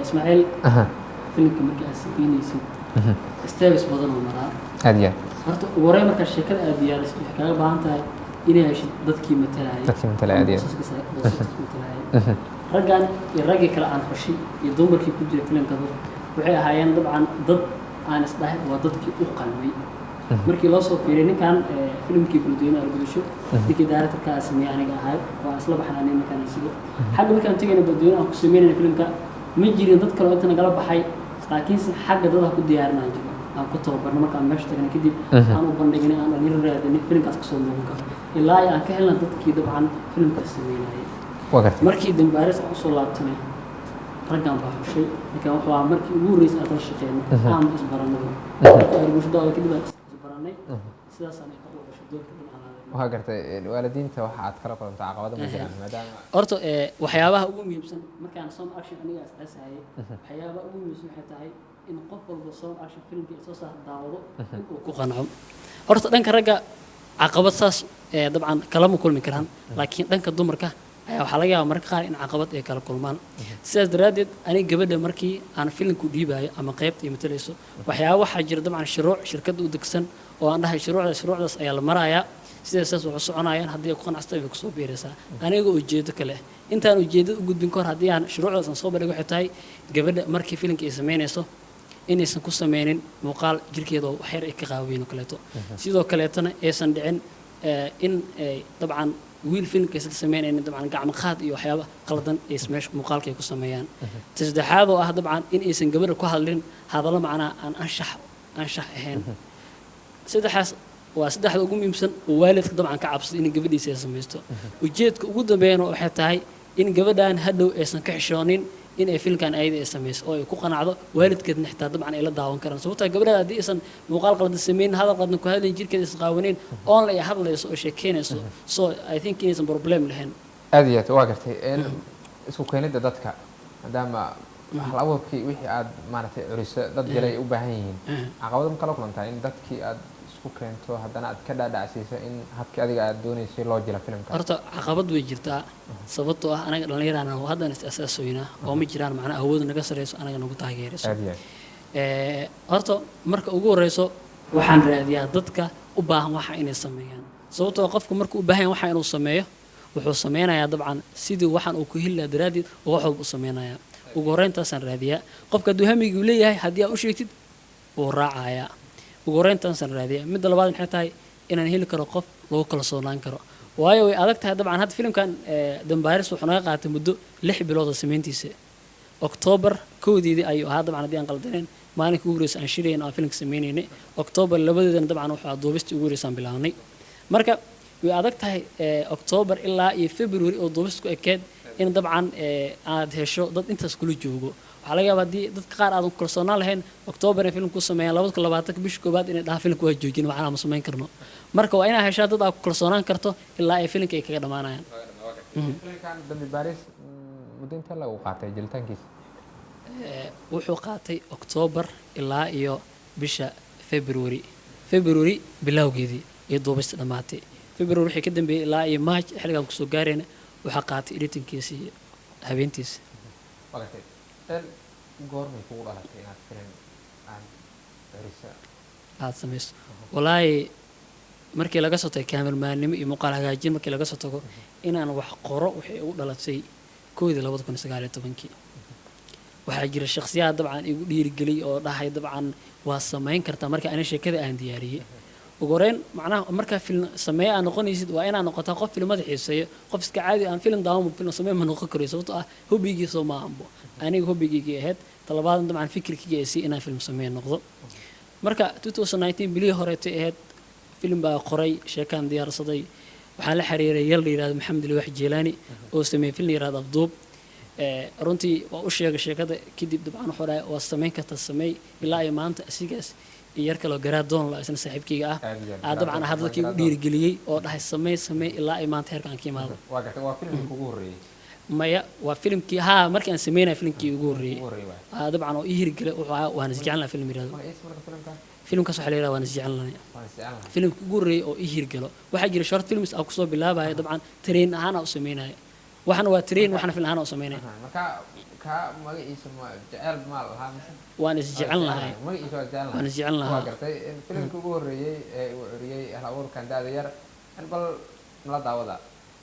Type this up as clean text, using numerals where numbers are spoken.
إسماعيل فيلم كمركي أسبيني سيد استابس بدن ومرأة هادية horta ugu horreyn marka sheekada aad diyaariso waxay kaaga baahan tahay inay heshid dadkii matalaya raggan iyo raggii kale aan xushay iyo dumarkii ku jira filimkaba waxay ahaayeen dabcan dad aan isdhahay waa dadkii u qalmay markii loo soo fiiriyay ninkan filimkii Buldoona Argudisho ninkii directorka sameeyay aniga ahay waa isla baxnaan ninkan isiga xagga markaan tagayna Buldoona aan ku sameeyay filimka ma jirin dad kale oo inta nagala baxay laakiin si xagga dadka ku diyaarinaan jiray aan ku tababarno markaan meesha tagana kadib aan u bandhignay aan dhalinyaro raadinay filimkaas ka soo muuqan karo ilaa aan ka helna dadkii dabcan filimkaas sameynayay markii dambaaris aan soo laabtanay raggan baa xushay ninkan wuxuu ahaa markii ugu horreysay aan la shaqeynay aan isbaranay argushada oo kadib aan isbaranay sidaas aan ka dhawasho doonka waxaa gartay waalidiinta waxa aad kala kulantay caqabado ma jiraan maadaama horta waxyaabaha ugu muhiimsan markaan some action aniga asaasayay waxyaabaha ugu muhiimsan waxay tahay in qof walba some action filmka soo saar daawado uu ku qanco horta dhanka ragga caqabad saas dabcan kala ma kulmi karaan laakiin dhanka dumarka ayaa waxa laga yaabaa marka qaar in caqabad ay kala kulmaan sidaas daraadeed aniga gabadha markii aan filimku dhiibayo ama qaybta ay matalayso waxyaabo waxaa jira dabcan shuruuc shirkadda u degsan oo aan dhahay shuruucdaas ayaa la marayaa sidaas wuxuu soconayaan haddii ku qanacsato ay ku soo biiraysaa aniga ujeedo kale intaan ujeedada u gudbin kor haddii aan shuruucdaas aan soo bandhigo waxay tahay gabadha markii filimka ay sameynayso inaysan ku sameynin muuqaal jirkeeda oo waxyar ay ka qaaweyn oo kaleeto sidoo kaleetana aysan dhicin in dabcan wiil filimkiisa sameynayna dabcan gacmo qaad iyo waxyaabo qaldan ay meesha muuqaalka ay ku sameeyaan saddexaad oo ah dabcan in aysan gabadha ku hadlin hadallo macnaa aan anshax ahayn saddexaas waa saddexda ugu muhiimsan oo waalidka dabcan ka cabsado in gabadhiisa ay samaysto ujeedka ugu dambeeyana waxay tahay in gabadhan hadhow aysan ka xishoonin in ay filmkan ayada ay samayso oo ay ku qanacdo waalidkeedna xitaa dabcan ay la daawan karaan sababtoo gabadha haddii aysan muuqaal qaldan sameyn hadal qaldan ku hadlayn jirkeeda is qaawaneyn oon la hadlayso oo sheekeynayso so I think inaysan problem lahayn aad iyo aad waa gartay isku keenida dadka maadaama hal abuurkii wixii aad maaragtay curiso dad galay u baahan yihiin caqabado ma kala kulantaa in dadkii aad isku keento haddana aad ka dhaadhacsiiso in habkii adiga aad doonaysay loo jila filimka horta caqabad way jirtaa sababtoo ah anaga dhalinyarana haddana is-asaasoynaa oo ma jiraan macnaa awood naga sareyso anaga nagu taageerayso horta marka ugu horeyso waxaan raadiyaa dadka u baahan waxa inay sameeyaan sababtoo qofku marka u baahan waxa inuu sameeyo wuxuu sameynayaa dabcan sidii waxaan uu ku heli lahaa daraaddeed oo wax walba u sameynayaa ugu horreyntaasaan raadiyaa qofka hadduu hamigii leeyahay haddii aad u sheegtid wuu raacayaa ugu horreyntaasaan raadiyaa midda labaad maxay tahay inaan heli karo qof lagu kalsoonaan karo waayo way adag tahay dabcan hadda filimkan dambaaris wuxuu naga qaatay muddo 6 bilood oo sameyntiisa October 1 ayuu ahaa dabcan haddii aan qaldaneen maalinka ugu horreysay aan shirayna oo filimka sameynaynay October 2 dabcan wuxuu duubistii ugu horreysay aan bilaabnay marka way adag tahay October ilaa iyo February oo duubisku ekeed in dabcan aad hesho dad intaas kula joogo waxa laga yaabaa haddii dadka qaar aadan kalsoonaan lahayn October in filimku sameeyaan 2020 bishii koobaad inay dhaha filimku waa joojin waxaan ma sameyn karno marka waa inaa heshaa dad aad ku kalsoonaan karto ilaa ay filimka ay kaga dhamaanayaan filimkan dambi baaris muddo inta lagu qaatay jilitaankiisa wuxuu qaatay October ilaa iyo bisha February bilowgeedii iyo duubista dhamaatay February wixii ka dambeeyay ilaa iyo March xilligan ku soo gaareen waxa qaatay editingkiisa habeentiisa waqti goorma kugu dhalatay inaad filim aan cirisa aad samayso walaahi markii laga soo tagay cameraman-nimo iyo muuqaal hagaajin markii laga soo tago inaan wax qoro wixii ugu dhalatay 2019 waxaa jira shakhsiyaad dabcan igu dhiirigeliyay oo dhahay dabcan waa sameyn kartaa marka aan sheekada aan diyaariyay ugu horeyn macnaha marka film sameey aan noqonaysid waa inaan noqotaa qof filmada xiiseeyo qof iska caadi aan film daawamo film sameey ma noqon karo sababtoo ah hobbigiisa ma aanbo aniga hobbigayga ahayd talabaad dabcan fikirkayga ay si inaan film sameey noqdo marka 2019 bilii horeetay ahayd film baa qoray sheekan diyaarsaday waxaan la xiriiray yar la yiraahdo Maxamed Alwaax Jeelaani oo sameeyay film yiraahdo Afduub runtii waa u sheegay sheekada kadib dabcan xoraa waa sameyn karta sameey ilaa ay maanta asigaas yar kale garaadoon la isna saaxiibkayga ah dabcan hadalkii u dhiirigeliyay oo dhahay sameey ilaa ay maanta heerkan ka imaado waa filimkii ugu horreeyay maya waa filimkii markii aan sameynay filimkii ugu horreeyay dabcan oo hirgelay waan isjecelnaa film yiraahdo filimkaas waxa la yiraahdaa waan isjecelnaa filimkii ugu horreeyay oo hirgalo waxa jira short films aan ku soo bilaabay dabcan train ahaan u sameynay waxana waa train waxana film ahaan u sameynay marka kaa magaciisa ma jecel ma lahaa mise waan is jecel lahay magaciisa waa jecel waan is jecel waa lahaa gartay filimkii ugu horreeyey ee uu curiyey hal abuurkan daada yar bal nala daawada